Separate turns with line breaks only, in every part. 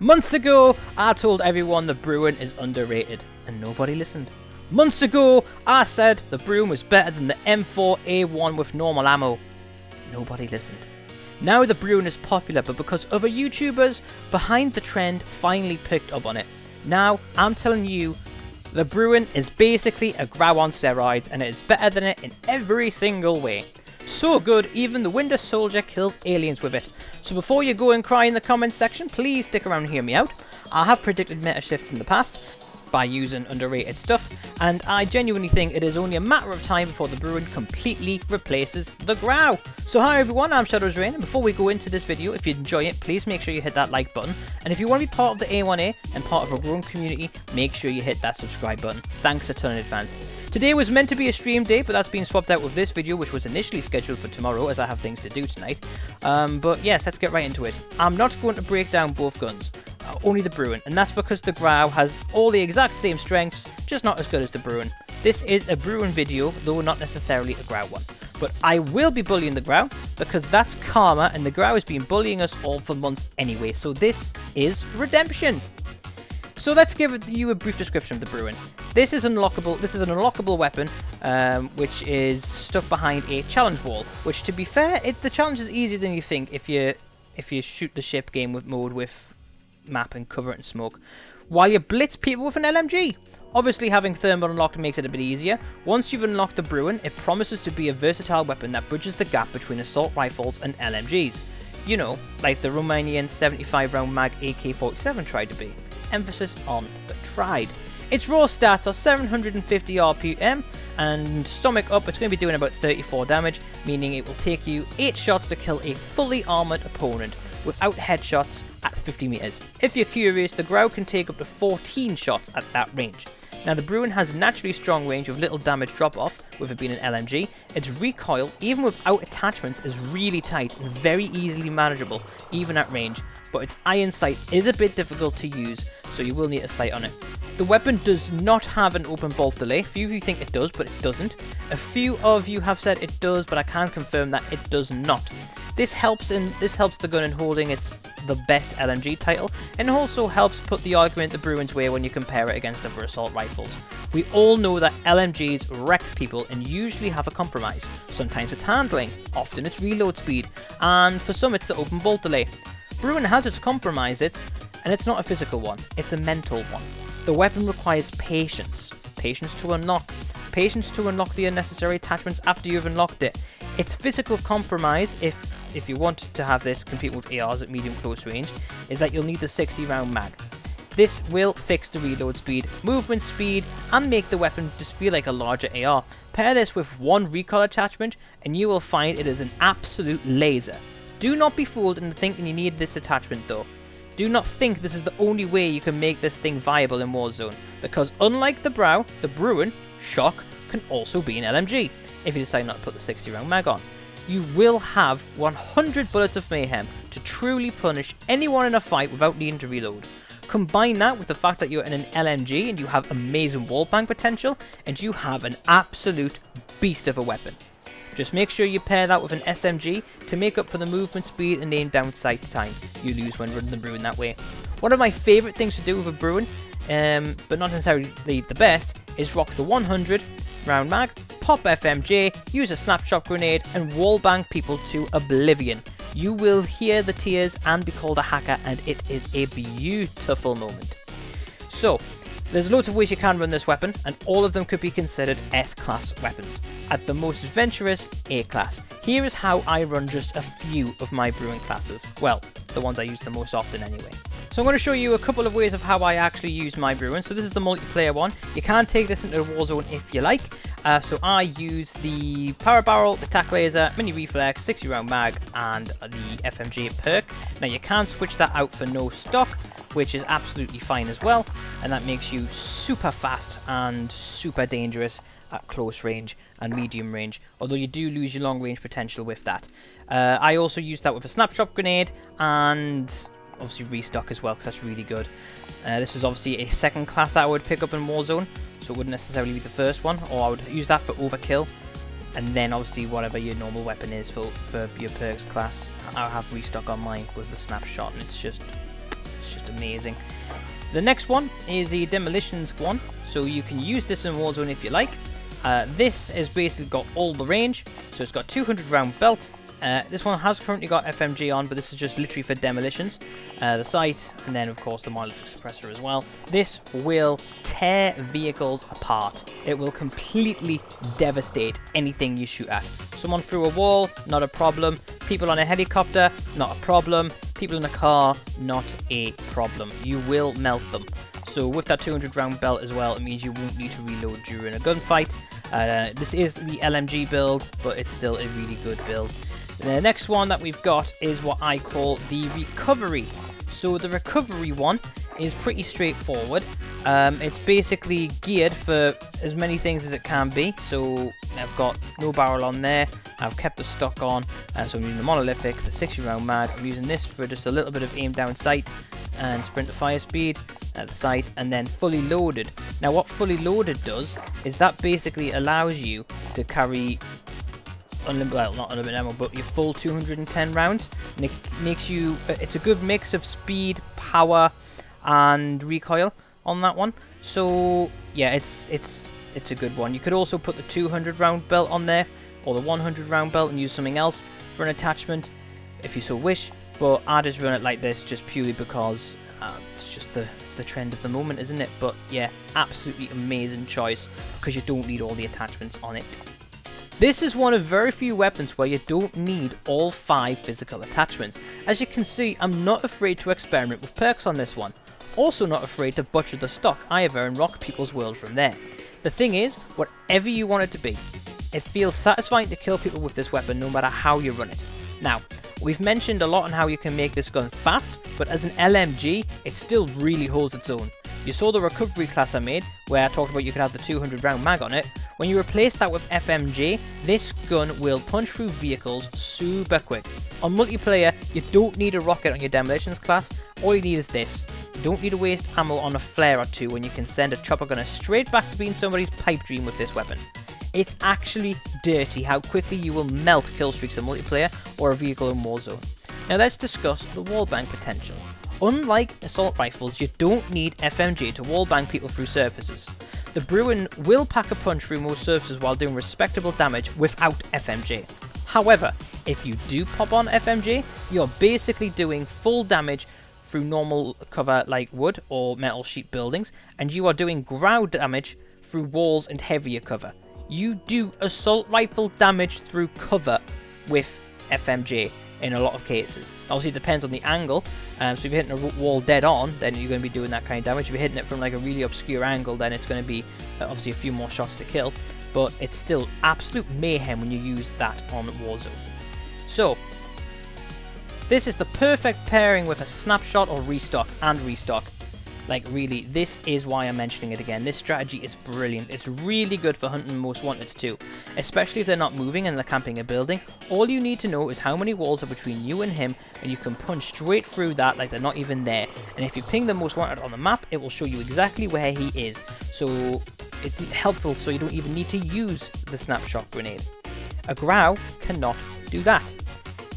Months ago, I told everyone the Bruen is underrated, and nobody listened. Months ago, I said the Bruen was better than the M4A1 with normal ammo. Nobody listened. Now the Bruen is popular, but because other YouTubers behind the trend finally picked up on it. Now, I'm telling you, the Bruen is basically a GRAU on steroids, and it is better than it in every single way. So good, even the Winter Soldier kills aliens with it. So before you go and cry in the comments section, please stick around and hear me out. I have predicted meta shifts in the past by using underrated stuff, and I genuinely think it is only a matter of time before the Bruen completely replaces the GRAU. So hi everyone, I'm Shadows Rain, and before we go into this video, if you enjoy it, please make sure you hit that like button, and if you want to be part of the A1A and part of a growing community, make sure you hit that subscribe button. Thanks a ton in advance. Today was meant to be a stream day, but that's been swapped out with this video, which was initially scheduled for tomorrow, as I have things to do tonight. But yes, let's get right into it. I'm not going to break down both guns. Only the Bruen, and that's because the GRAU has all the exact same strengths, just not as good as the Bruen. This is a Bruen video, though not necessarily a GRAU one. But I will be bullying the GRAU, because that's karma, and the GRAU has been bullying us all for months anyway, so this is redemption. So let's give you a brief description of the Bruen. This is unlockable. This is an unlockable weapon, which is stuck behind a challenge wall. Which, to be fair, the challenge is easier than you think if you shoot the ship game mode with map and cover it in smoke, while you blitz people with an LMG. Obviously, having thermal unlocked makes it a bit easier. Once you've unlocked the Bruen, it promises to be a versatile weapon that bridges the gap between assault rifles and LMGs. You know, like the Romanian 75 round mag AK-47 tried to be. Emphasis on the tried. Its raw stats are 750 RPM, and stomach up, it's going to be doing about 34 damage, meaning it will take you 8 shots to kill a fully armoured opponent without headshots at 50 meters. If you're curious, the GRAU can take up to 14 shots at that range. Now the Bruen has naturally strong range with little damage drop off, with it being an LMG. Its recoil, even without attachments, is really tight and very easily manageable, even at range. But its iron sight is a bit difficult to use, so you will need a sight on it. The weapon does not have an open bolt delay. A few of you think it does, but it doesn't. A few of you have said it does, but I can confirm that it does not. This helps the gun in holding its the best LMG title, and also helps put the argument the Bruen's way when you compare it against other assault rifles. We all know that LMGs wreck people and usually have a compromise. Sometimes it's handling, often it's reload speed, and for some it's the open bolt delay. Bruen has its compromises, and it's not a physical one, it's a mental one. The weapon requires patience. Patience to unlock the unnecessary attachments after you've unlocked it. Its physical compromise, if you want to have this compete with ARs at medium close range, is that you'll need the 60 round mag. This will fix the reload speed, movement speed, and make the weapon just feel like a larger AR. Pair this with one recoil attachment and you will find it is an absolute laser. Do not be fooled into thinking you need this attachment though. Do not think this is the only way you can make this thing viable in Warzone, because unlike the Bruen, shock can also be an LMG if you decide not to put the 60 round mag on. You will have 100 bullets of mayhem to truly punish anyone in a fight without needing to reload. Combine that with the fact that you're in an LMG and you have amazing wallbang potential, and you have an absolute beast of a weapon. Just make sure you pair that with an SMG to make up for the movement speed and aim down sight time you lose when running the Bruen that way. One of my favourite things to do with a Bruen, but not necessarily the best, is rock the 100 round mag, pop FMJ, use a snapshot grenade, and wallbang people to oblivion. You will hear the tears and be called a hacker, and it is a beautiful moment. So, there's loads of ways you can run this weapon, and all of them could be considered S-class weapons. At the most adventurous, A-class. Here is how I run just a few of my Bruen classes. Well, the ones I use the most often anyway. So I'm going to show you a couple of ways of how I actually use my Bruen. So this is the multiplayer one. You can take this into Warzone if you like. So I use the power barrel, the tac laser, mini reflex, 60 round mag, and the FMG perk. Now you can switch that out for no stock, which is absolutely fine as well, and that makes you super fast and super dangerous at close range and medium range, although you do lose your long range potential with that. I also use that with a snapshot grenade and obviously restock as well, because that's really good. This is obviously a second class that I would pick up in Warzone, so it wouldn't necessarily be the first one, or I would use that for overkill, and then obviously whatever your normal weapon is for your perks class. I'll have restock on mine with the snapshot, and it's just It's just amazing. The next one is a demolitions one, so you can use this in Warzone if you like. This has basically got all the range, so it's got 200 round belt. This one has currently got FMG on, but this is just literally for demolitions. The sight, and then of course the monolithic suppressor as well. This will tear vehicles apart. It will completely devastate anything you shoot at. Someone through a wall, not a problem. People on a helicopter, not a problem. People in a car, not a problem. You will melt them. So with that 200 round belt as well, it means you won't need to reload during a gunfight. This is the LMG build, but it's still a really good build. The next one that we've got is what I call the recovery. So the recovery one is pretty straightforward. It's basically geared for as many things as it can be. So I've got no barrel on there. I've kept the stock on. So I'm using the monolithic, the 60 round mag. I'm using this for just a little bit of aim down sight and sprint to fire speed at the sight, and then fully loaded. Now what fully loaded does is that basically allows you to carry unlimited, well, not unlimited ammo, but your full 210 rounds, and it makes you, it's a good mix of speed, power, and recoil on that one. So yeah, it's a good one. You could also put the 200 round belt on there, or the 100 round belt, and use something else for an attachment if you so wish, but I just run it like this just purely because it's just the trend of the moment, isn't it? But yeah, absolutely amazing choice because you don't need all the attachments on it. This is one of very few weapons where you don't need all 5 physical attachments. As you can see, I'm not afraid to experiment with perks on this one. Also not afraid to butcher the stock either and rock people's worlds from there. The thing is, whatever you want it to be, it feels satisfying to kill people with this weapon no matter how you run it. Now, we've mentioned a lot on how you can make this gun fast, but as an LMG, it still really holds its own. You saw the recovery class I made, where I talked about you could have the 200 round mag on it. When you replace that with FMG, this gun will punch through vehicles super quick. On multiplayer, you don't need a rocket on your demolitions class, all you need is this. You don't need to waste ammo on a flare or two when you can send a chopper gunner straight back to being somebody's pipe dream with this weapon. It's actually dirty how quickly you will melt kill streaks in multiplayer or a vehicle in Warzone. Now let's discuss the wallbang potential. Unlike assault rifles, you don't need FMG to wallbang people through surfaces. The Bruen will pack a punch through most surfaces while doing respectable damage without FMG. However, if you do pop on FMG, you're basically doing full damage through normal cover like wood or metal sheet buildings, and you are doing GRAU damage through walls and heavier cover. You do assault rifle damage through cover with FMG in a lot of cases. Obviously it depends on the angle, so if you're hitting a wall dead on, then you're going to be doing that kind of damage. If you're hitting it from like a really obscure angle, then it's going to be obviously a few more shots to kill, but it's still absolute mayhem when you use that on Warzone. So this is the perfect pairing with a snapshot or restock and restock. Like really, this is why I'm mentioning it again. This strategy is brilliant. It's really good for hunting most wanteds too, especially if they're not moving and they're camping a building. All you need to know is how many walls are between you and him, and you can punch straight through that like they're not even there. And if you ping the most wanted on the map, it will show you exactly where he is. So it's helpful, so you don't even need to use the snapshot grenade. A GRAU cannot do that.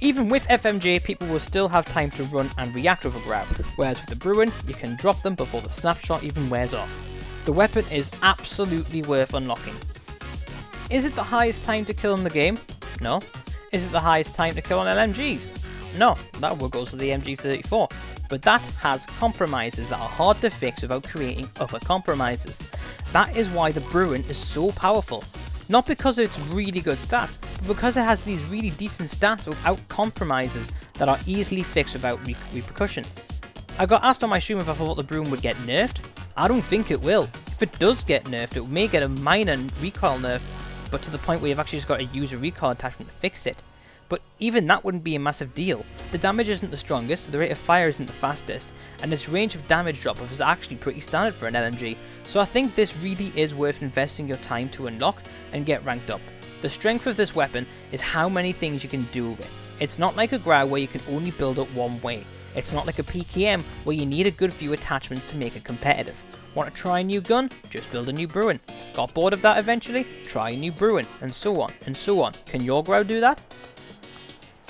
Even with FMJ, people will still have time to run and react with a GRAU, whereas with the Bruen, you can drop them before the snapshot even wears off. The weapon is absolutely worth unlocking. Is it the highest time to kill in the game? No. Is it the highest time to kill on LMGs? No, that one goes to the MG34, but that has compromises that are hard to fix without creating other compromises. That is why the Bruen is so powerful. Not because of its really good stats, but because it has these really decent stats without compromises that are easily fixed without repercussion. I got asked on my stream if I thought the Bruen would get nerfed. I don't think it will. If it does get nerfed, it may get a minor recoil nerf, but to the point where you've actually just got to use a recoil attachment to fix it. But even that wouldn't be a massive deal. The damage isn't the strongest, the rate of fire isn't the fastest, and its range of damage drop is actually pretty standard for an LMG, so I think this really is worth investing your time to unlock and get ranked up. The strength of this weapon is how many things you can do with it. It's not like a GRAU where you can only build it one way. It's not like a PKM where you need a good few attachments to make it competitive. Want to try a new gun? Just build a new Bruen. Got bored of that eventually? Try a new Bruen, and so on, and so on. Can your GRAU do that?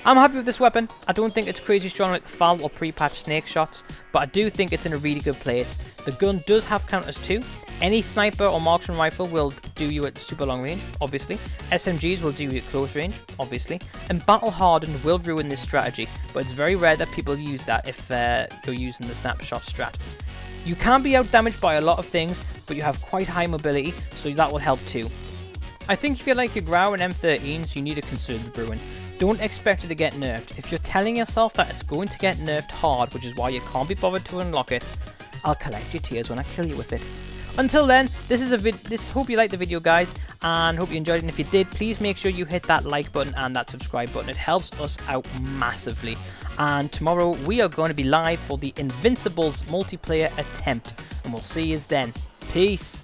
I'm happy with this weapon. I don't think it's crazy strong like the foul or pre-patch snake shots, but I do think it's in a really good place. The gun does have counters too. Any sniper or marksman rifle will do you at super long range, obviously. SMGs will do you at close range, obviously. And battle hardened will ruin this strategy, but it's very rare that people use that if you're using the snapshot strat. You can be outdamaged by a lot of things, but you have quite high mobility, so that will help too. I think if you like your GRAU and M13s, you need to consider the Bruen. Don't expect it to get nerfed. If you're telling yourself that it's going to get nerfed hard, which is why you can't be bothered to unlock it, I'll collect your tears when I kill you with it. Until then, hope you liked the video, guys, and hope you enjoyed it. And if you did, please make sure you hit that like button and that subscribe button. It helps us out massively. And tomorrow we are going to be live for the Invincibles multiplayer attempt, and we'll see you then. Peace.